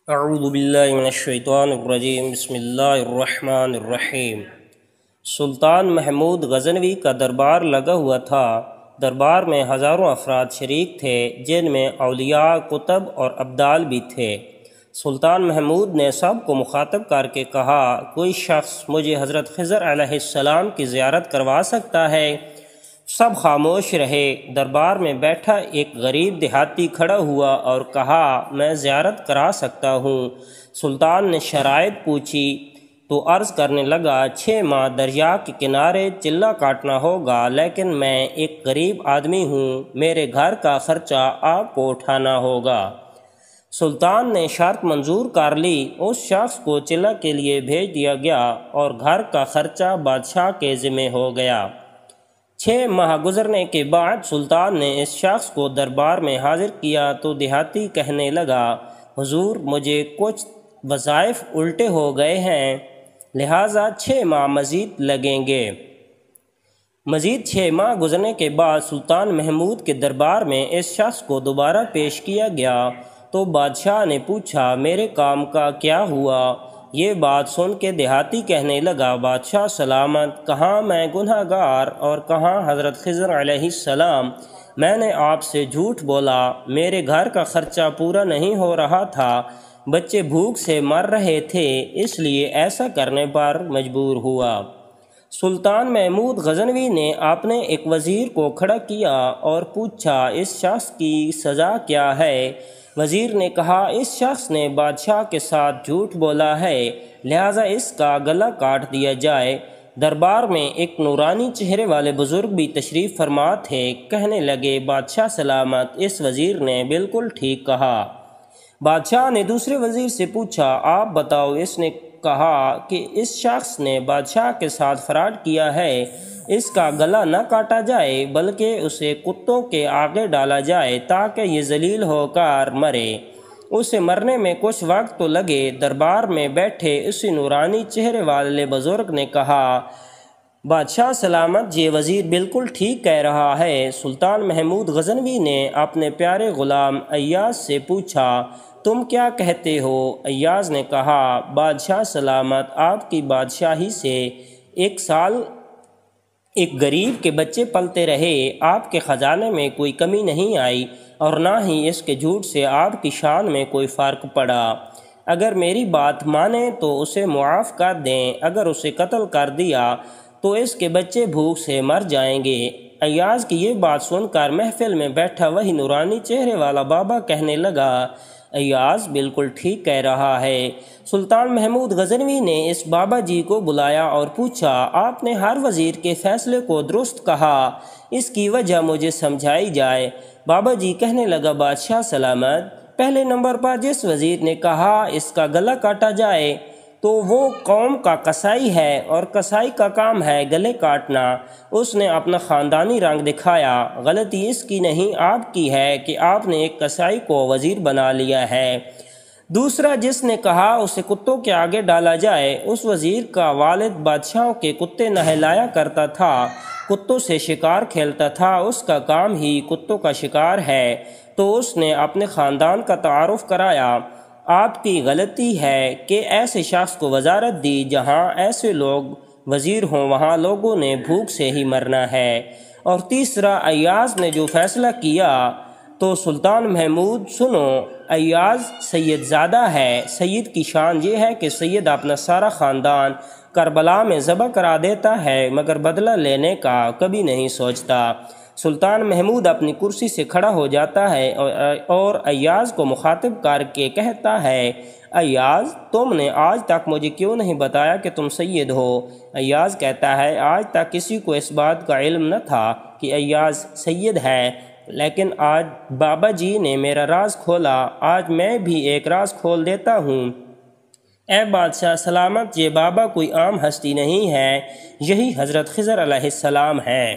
اعوذ باللہ من الشیطان الرجیم بسم اللہ الرحمن الرحیم۔ سلطان محمود غزنوی کا دربار لگا ہوا تھا۔ دربار میں ہزاروں افراد شریک تھے، جن میں اولیاء، کتب اور ابدال بھی تھے۔ سلطان محمود نے سب کو مخاطب کر کے کہا، کوئی شخص مجھے حضرت خضر علیہ السلام کی زیارت کروا سکتا ہے؟ سب خاموش رہے۔ دربار میں بیٹھا ایک غریب دیہاتی کھڑا ہوا اور کہا، میں زیارت کرا سکتا ہوں۔ سلطان نے شرائط پوچھی تو عرض کرنے لگا، 6 ماہ دریا کے کنارے چلہ کاٹنا ہوگا، لیکن میں ایک غریب آدمی ہوں، میرے گھر کا خرچہ آپ کو اٹھانا ہوگا۔ سلطان نے شرط منظور کر لی۔ اس شخص کو چلہ کے لیے بھیج دیا گیا اور گھر کا خرچہ بادشاہ کے ذمہ ہو گیا۔ 6 ماہ گزرنے کے بعد سلطان نے اس شخص کو دربار میں حاضر کیا تو دیہاتی کہنے لگا، حضور، مجھے کچھ وظائف الٹے ہو گئے ہیں، لہٰذا 6 ماہ مزید لگیں گے۔ مزید 6 ماہ گزرنے کے بعد سلطان محمود کے دربار میں اس شخص کو دوبارہ پیش کیا گیا تو بادشاہ نے پوچھا، میرے کام کا کیا ہوا؟ یہ بات سن کے دیہاتی کہنے لگا، بادشاہ سلامت، کہاں میں گناہ گار اور کہاں حضرت خضر علیہ السلام، میں نے آپ سے جھوٹ بولا، میرے گھر کا خرچہ پورا نہیں ہو رہا تھا، بچے بھوک سے مر رہے تھے، اس لیے ایسا کرنے پر مجبور ہوا۔ سلطان محمود غزنوی نے اپنے ایک وزیر کو کھڑا کیا اور پوچھا، اس شخص کی سزا کیا ہے؟ وزیر نے کہا، اس شخص نے بادشاہ کے ساتھ جھوٹ بولا ہے، لہٰذا اس کا گلا کاٹ دیا جائے۔ دربار میں ایک نورانی چہرے والے بزرگ بھی تشریف فرما تھے، کہنے لگے، بادشاہ سلامت، اس وزیر نے بالکل ٹھیک کہا۔ بادشاہ نے دوسرے وزیر سے پوچھا، آپ بتاؤ۔ اس نے کہا کہ اس شخص نے بادشاہ کے ساتھ فراڈ کیا ہے، اس کا گلا نہ کاٹا جائے بلکہ اسے کتوں کے آگے ڈالا جائے تاکہ یہ ذلیل ہو کر مرے۔ اسے مرنے میں کچھ وقت تو لگے۔ دربار میں بیٹھے اسی نورانی چہرے والے بزرگ نے کہا، بادشاہ سلامت، یہ وزیر بالکل ٹھیک کہہ رہا ہے۔ سلطان محمود غزنوی نے اپنے پیارے غلام ایاز سے پوچھا، تم کیا کہتے ہو؟ ایاز نے کہا، بادشاہ سلامت، آپ کی بادشاہی سے 1 سال ایک غریب کے بچے پلتے رہے، آپ کے خزانے میں کوئی کمی نہیں آئی اور نہ ہی اس کے جھوٹ سے آپ کی شان میں کوئی فرق پڑا۔ اگر میری بات مانیں تو اسے معاف کر دیں، اگر اسے قتل کر دیا تو اس کے بچے بھوک سے مر جائیں گے۔ ایاز کی یہ بات سن کر محفل میں بیٹھا وہی نورانی چہرے والا بابا کہنے لگا، ایاز بالکل ٹھیک کہہ رہا ہے۔ سلطان محمود غزنوی نے اس بابا جی کو بلایا اور پوچھا، آپ نے ہر وزیر کے فیصلے کو درست کہا، اس کی وجہ مجھے سمجھائی جائے۔ بابا جی کہنے لگا، بادشاہ سلامت، پہلے نمبر پر جس وزیر نے کہا اس کا گلا کاٹا جائے تو وہ قوم کا قصائی ہے اور قصائی کا کام ہے گلے کاٹنا۔ اس نے اپنا خاندانی رنگ دکھایا۔ غلطی اس کی نہیں، آپ کی ہے کہ آپ نے ایک قصائی کو وزیر بنا لیا ہے۔ دوسرا جس نے کہا اسے کتوں کے آگے ڈالا جائے، اس وزیر کا والد بادشاہوں کے کتے نہلایا کرتا تھا، کتوں سے شکار کھیلتا تھا، اس کا کام ہی کتوں کا شکار ہے، تو اس نے اپنے خاندان کا تعارف کرایا۔ آپ کی غلطی ہے کہ ایسے شخص کو وزارت دی، جہاں ایسے لوگ وزیر ہوں وہاں لوگوں نے بھوک سے ہی مرنا ہے۔ اور تیسرا ایاز نے جو فیصلہ کیا تو سلطان محمود سنو، ایاز سید زادہ ہے۔ سید کی شان یہ ہے کہ سید اپنا سارا خاندان کربلا میں ذبح کرا دیتا ہے مگر بدلہ لینے کا کبھی نہیں سوچتا۔ سلطان محمود اپنی کرسی سے کھڑا ہو جاتا ہے اور ایاز کو مخاطب کر کے کہتا ہے، ایاز، تم نے آج تک مجھے کیوں نہیں بتایا کہ تم سید ہو؟ ایاز کہتا ہے، آج تک کسی کو اس بات کا علم نہ تھا کہ ایاز سید ہے، لیکن آج بابا جی نے میرا راز کھولا، آج میں بھی ایک راز کھول دیتا ہوں۔ اے بادشاہ سلامت، یہ بابا کوئی عام ہستی نہیں ہے، یہی حضرت خضر علیہ السلام ہے۔